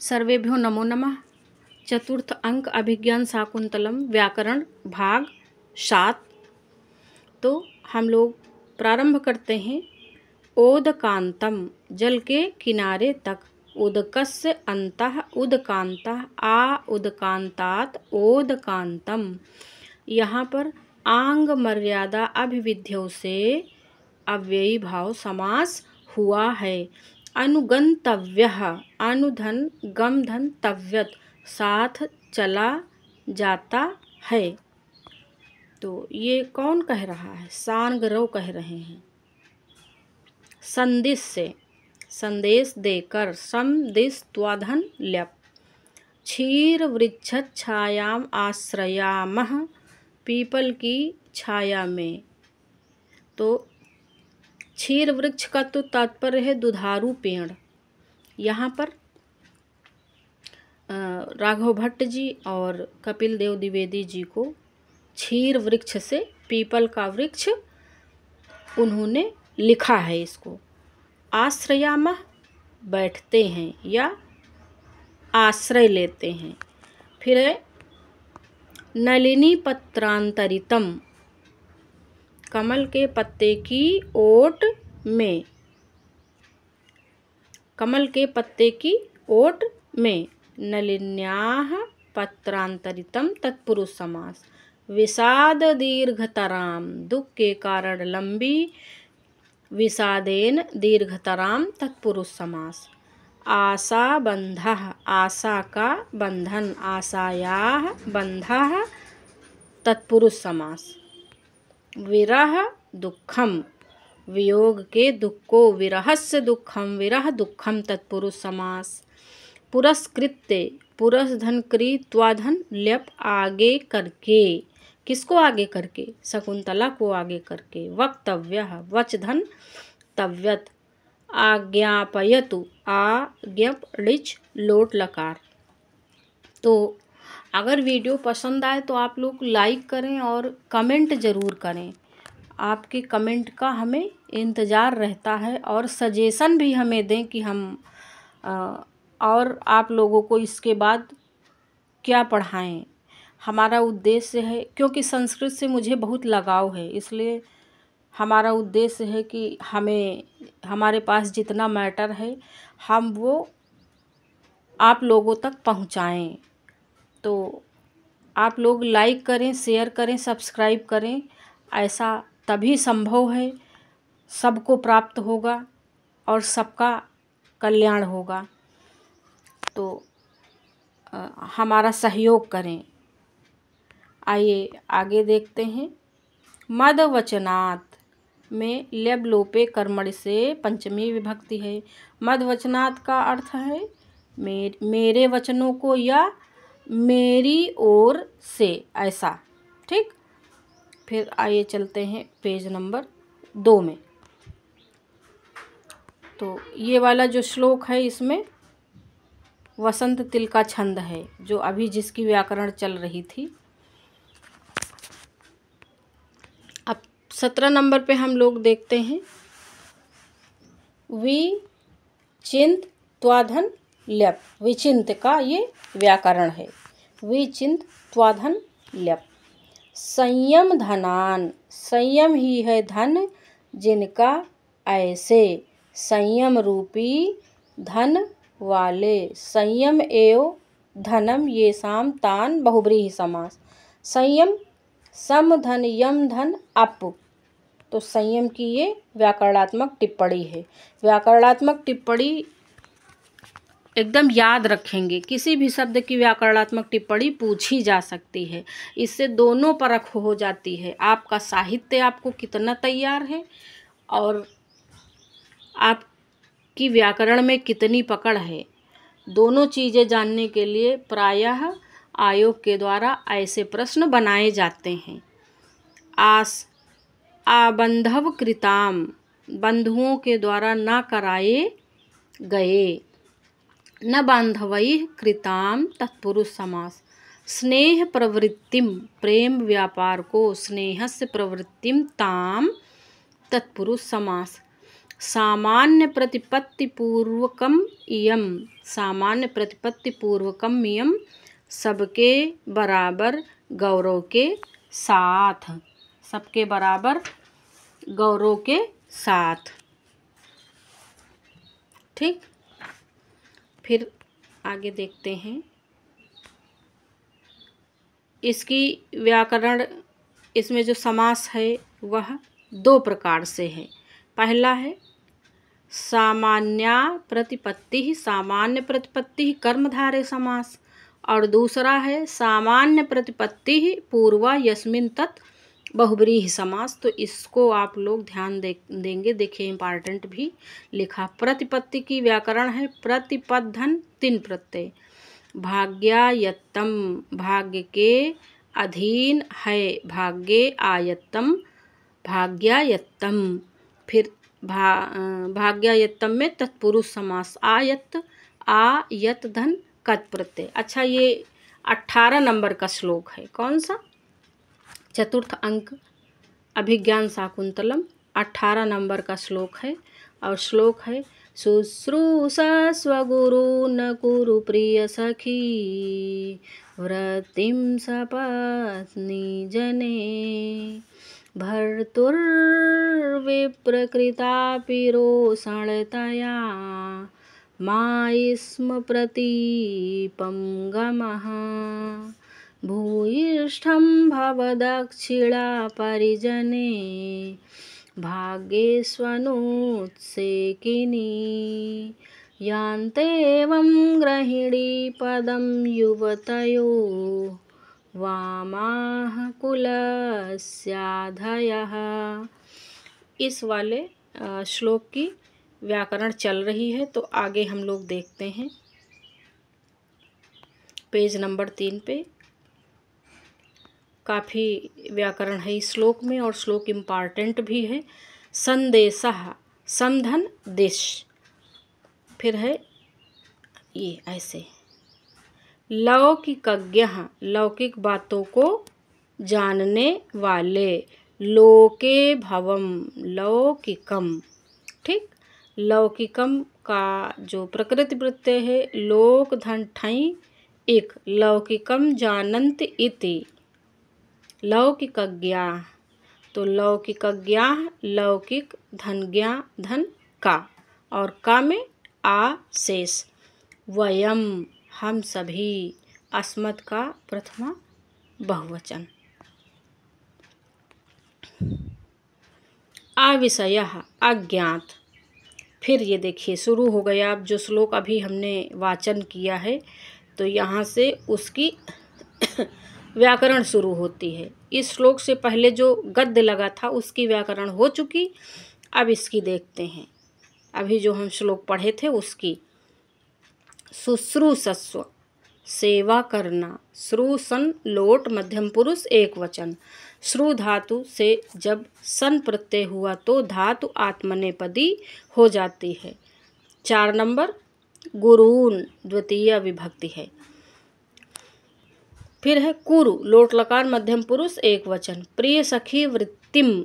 सर्वेभ्यो नमो नमः। चतुर्थ अंक अभिज्ञान शाकुंतलम व्याकरण भाग 7। तो हम लोग प्रारंभ करते हैं। ओदकांतम जल के किनारे तक, उदकस्य अंतः उदकांतः आ उदकांतात ओदकांतम। यहाँ पर आंग मर्यादा अभिविध्यौ से अव्ययी भाव समास हुआ है। अनुगंतव्यः अनुधन गमधन तव्यत साथ चला जाता है। तो ये कौन कह रहा है? सांगरव कह रहे हैं। संदिश से संदेश देकर, समदिश त्वाधन ल्यप। क्षीर वृक्ष छायाम आश्रयामः पीपल की छाया में। तो क्षीर वृक्ष का तो तात्पर्य है दुधारू पेड़। यहाँ पर राघव भट्ट जी और कपिल देव द्विवेदी जी को क्षीर वृक्ष से पीपल का वृक्ष उन्होंने लिखा है। इसको आश्रयामः बैठते हैं या आश्रय लेते हैं। फिर है नलिनी पत्रांतरितम कमल के पत्ते की ओट में। कमल के पत्ते की ओट में। नलिन्याः पत्रांतरितम तत्पुरुष समास। विषाद दीर्घतराम दुख के कारण लंबी, विषादेन दीर्घतराम तत्पुरुष समास। आशा बंधः आशा का बंधन, आशायाः बंधः तत्पुरुष समास। विरह दुखम वियोग के दुख को, विरहस्य दुखम विरह दुखम तत्पुरुष समास। पुरस्कृत्य पुरस्धन क्री त्वाधन ल्यप आगे करके। किसको आगे करके? शकुंतला को आगे करके। वक्तव्यः वचधन तव्यत आज्ञापयतु आज्ञप ऋच लोट लकार। तो अगर वीडियो पसंद आए तो आप लोग लाइक करें और कमेंट ज़रूर करें। आपके कमेंट का हमें इंतज़ार रहता है और सजेशन भी हमें दें कि हम और आप लोगों को इसके बाद क्या पढ़ाएं। हमारा उद्देश्य है, क्योंकि संस्कृत से मुझे बहुत लगाव है, इसलिए हमारा उद्देश्य है कि हमें हमारे पास जितना मैटर है हम वो आप लोगों तक पहुंचाएं। तो आप लोग लाइक करें, शेयर करें, सब्सक्राइब करें। ऐसा तभी संभव है, सबको प्राप्त होगा और सबका कल्याण होगा। तो हमारा सहयोग करें। आइए आगे देखते हैं। मदवचनात् में ल्यब लोपे कर्मणि से पंचमी विभक्ति है। मदवचनात् का अर्थ है मेरे वचनों को या मेरी ओर से, ऐसा। ठीक। फिर आइए चलते हैं पेज नंबर 2 में। तो ये वाला जो श्लोक है इसमें वसंत तिल का छंद है, जो अभी जिसकी व्याकरण चल रही थी। अब 17 नंबर पे हम लोग देखते हैं। विचिंत त्वाधन ल्यप। विचिंत का ये व्याकरण है। विचिंत त्वाधन ल्यप। संयम धनान, संयम ही है धन जिनका, ऐसे संयम रूपी धन वाले। संयम एव धनम ये शाम तान बहुब्रीहि समास। संयम सम धन यम धन अप। तो संयम की ये व्याकरणात्मक टिप्पणी है। व्याकरणात्मक टिप्पणी एकदम याद रखेंगे। किसी भी शब्द की व्याकरणात्मक टिप्पणी पूछी जा सकती है। इससे दोनों परख हो जाती है, आपका साहित्य आपको कितना तैयार है और आपकी व्याकरण में कितनी पकड़ है। दोनों चीज़ें जानने के लिए प्रायः आयोग के द्वारा ऐसे प्रश्न बनाए जाते हैं। आबंधव कृताम बंधुओं के द्वारा ना कराए गए। न बांधवैः कृताम तत्पुरुष समास। स्नेह प्रवृत्तिम प्रेम व्यापार को, स्नेहस्य प्रवृत्तिम ताम तत्पुरुष समास। सामान्य प्रतिपत्ति पूर्वकम इयम, सामान्य प्रतिपत्ति पूर्वकम इयम, सबके बराबर गौरव के साथ, सबके बराबर गौरव के साथ। ठीक, फिर आगे देखते हैं इसकी व्याकरण। इसमें जो समास है वह दो प्रकार से है। पहला है सामान्या प्रतिपत्ति, सामान्य प्रतिपत्ति कर्मधारय समास, और दूसरा है सामान्य प्रतिपत्ति पूर्वा यस्मिन तत् बहुब्रीहि समास। तो इसको आप लोग ध्यान देंगे। देखिए इम्पॉर्टेंट भी लिखा। प्रतिपत्ति की व्याकरण है प्रतिपद्धन तीन प्रत्यय, भाग्यायत्तम, भाग्य के अधीन है, भाग्ये आयत्तम, भाग्यायत्तम। फिर भाग्यायत्तम में तत्पुरुष समास, आयत्त, आयत धन कत प्रत्यय। अच्छा, ये 18 नंबर का श्लोक है। कौन सा? चतुर्थ अंक अभिज्ञान शाकुंतलम, 18 नंबर का श्लोक है। और श्लोक है शुश्रूषस्व गुरून् कुरु प्रिय सखी, व्रतिं सपत्नी जने, भर्तुर्विप्रकृतापि रोषणतया, मायिस्म प्रतीपं गमः, भूयिष्ठं भवदक्षिणा परिजने, भाग्येष्वनुत्सेकिनी, यान्तेवं गृहिणी पदं युवतयो, वामाः कुलस्याधयः। इस वाले श्लोक की व्याकरण चल रही है। तो आगे हम लोग देखते हैं पेज नंबर 3 पे। काफ़ी व्याकरण है इस श्लोक में और श्लोक इम्पॉर्टेंट भी है। संदेशः, समधन देश। फिर है ये ऐसे लौकिकज्ञः, लौकिक बातों को जानने वाले, लोके भवम, लौकिकम। ठीक, लौकिकम का जो प्रकृति प्रत्यय है लोक धन ठई एक, लौकिकम जानन्ति इति, लौकिकज्ञा। तो लौकिकज्ञा, लौकिक धनज्ञा, धन का, और का में आ शेष। वयम, हम सभी, अस्मत् का प्रथमा बहुवचन। अविषयः, अज्ञात। फिर ये देखिए शुरू हो गया। अब जो श्लोक अभी हमने वाचन किया है तो यहाँ से उसकी व्याकरण शुरू होती है। इस श्लोक से पहले जो गद्य लगा था उसकी व्याकरण हो चुकी। अब इसकी देखते हैं। अभी जो हम श्लोक पढ़े थे उसकी। शुश्रूषस्व, सेवा करना। श्रु सन लोट मध्यम पुरुष एक वचन। श्रु धातु से जब सन प्रत्यय हुआ तो धातु आत्मनेपदी हो जाती है। 4 नंबर गुरून् द्वितीय विभक्ति है। फिर है कुरु, लोट लकार मध्यम पुरुष एक वचन। प्रिय सखी वृत्तिम,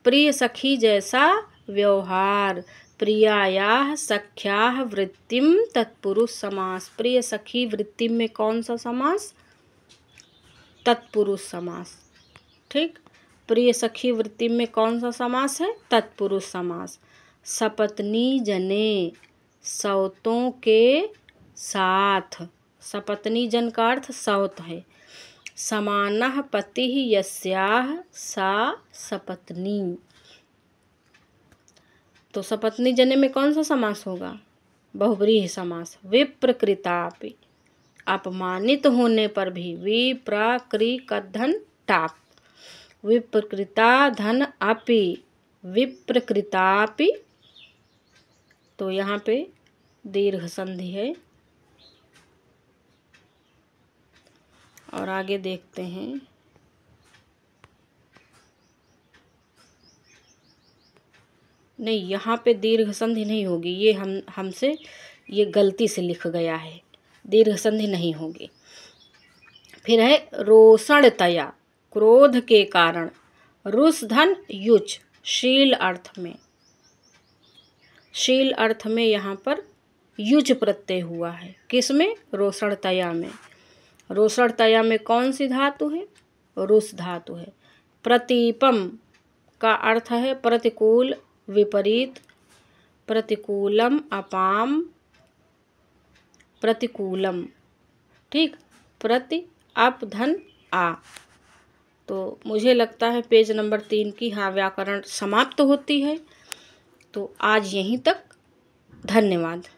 प्रिय सखी जैसा व्यवहार। प्रियायाः सख्याः वृत्तिम तत्पुरुष समास। प्रिय सखी वृत्तिम में कौन सा समास? तत्पुरुष समास। ठीक, प्रिय सखी वृत्तिम में कौन सा समास है? तत्पुरुष समास। सपत्नी जने, सौतों के साथ। सपत्नी जन का अर्थ सौत है। समानः पतिः यस्याः सा सपत्नी। तो सपत्नी जने में कौन सा समास होगा? बहुब्रीहि समास। विप्रकृतापि, अपमानित होने पर भी। विप्रकृकधन टाप, विप्रकृता धन अपि, विप्रकृतापि। तो यहाँ पे दीर्घ संधि है। और आगे देखते हैं। नहीं, यहाँ पे दीर्घ संधि नहीं होगी। ये हमसे ये गलती से लिख गया है। दीर्घ संधि नहीं होगी। फिर है रोषणतया, क्रोध के कारण। रुष धन युच, शील अर्थ में। शील अर्थ में यहाँ पर युज प्रत्यय हुआ है। किसमें? रोषणतया में। रोषणतया में कौन सी धातु है? रुस धातु है। प्रतिपम का अर्थ है प्रतिकूल, विपरीत, प्रतिकूलम, अपाम, प्रतिकूलम। ठीक, प्रति, अप, धन, आ। तो मुझे लगता है पेज नंबर 3 की व्याकरण समाप्त होती है। तो आज यहीं तक। धन्यवाद।